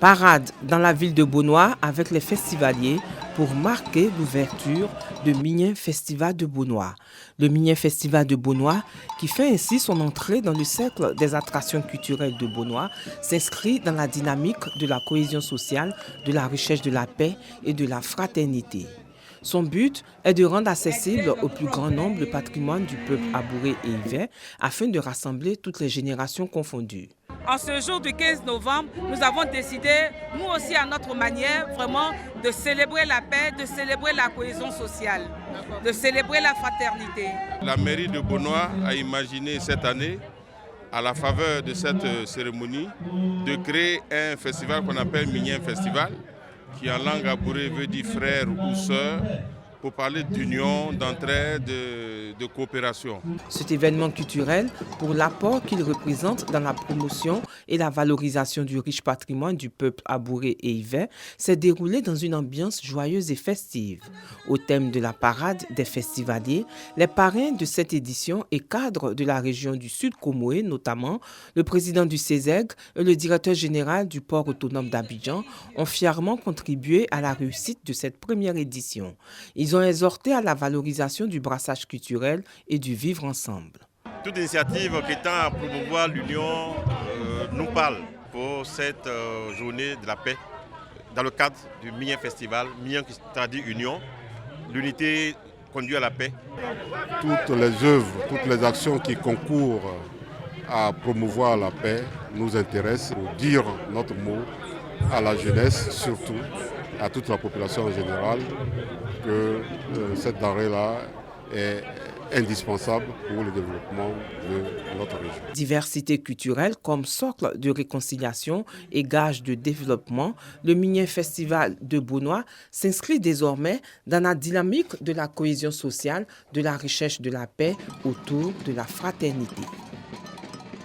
Parade dans la ville de Beaunois avec les festivaliers pour marquer l'ouverture de Mignin Festival de Beaunois. Le Mignin Festival de Beaunois, qui fait ainsi son entrée dans le cercle des attractions culturelles de Beaunois, s'inscrit dans la dynamique de la cohésion sociale, de la recherche de la paix et de la fraternité. Son but est de rendre accessible au plus grand nombre le patrimoine du peuple abouré et yver afin de rassembler toutes les générations confondues. En ce jour du 15 novembre, nous avons décidé, nous aussi à notre manière, vraiment de célébrer la paix, de célébrer la cohésion sociale, de célébrer la fraternité. La mairie de Beaunois a imaginé cette année, à la faveur de cette cérémonie, de créer un festival qu'on appelle Mignin Festival, qui en langue abourée veut dire frère ou sœur, pour parler d'union, d'entraide, de coopération. Cet événement culturel, pour l'apport qu'il représente dans la promotion et la valorisation du riche patrimoine du peuple abouré et yver, s'est déroulé dans une ambiance joyeuse et festive. Au thème de la parade des festivaliers, les parrains de cette édition et cadres de la région du Sud Comoé, notamment le président du CESEG et le directeur général du port autonome d'Abidjan, ont fièrement contribué à la réussite de cette première édition. Ils ont exhorté à la valorisation du brassage culturel et du vivre ensemble. Toute initiative qui tend à promouvoir l'union nous parle pour cette journée de la paix dans le cadre du Mignin Festival. Mignin qui traduit union, l'unité conduit à la paix. Toutes les œuvres, toutes les actions qui concourent à promouvoir la paix nous intéressent pour dire notre mot à la jeunesse surtout, à toute la population en général, que cette denrée-là est indispensable pour le développement de notre région. Diversité culturelle comme socle de réconciliation et gage de développement, le Mignin Festival de Beaunois s'inscrit désormais dans la dynamique de la cohésion sociale, de la recherche de la paix autour de la fraternité.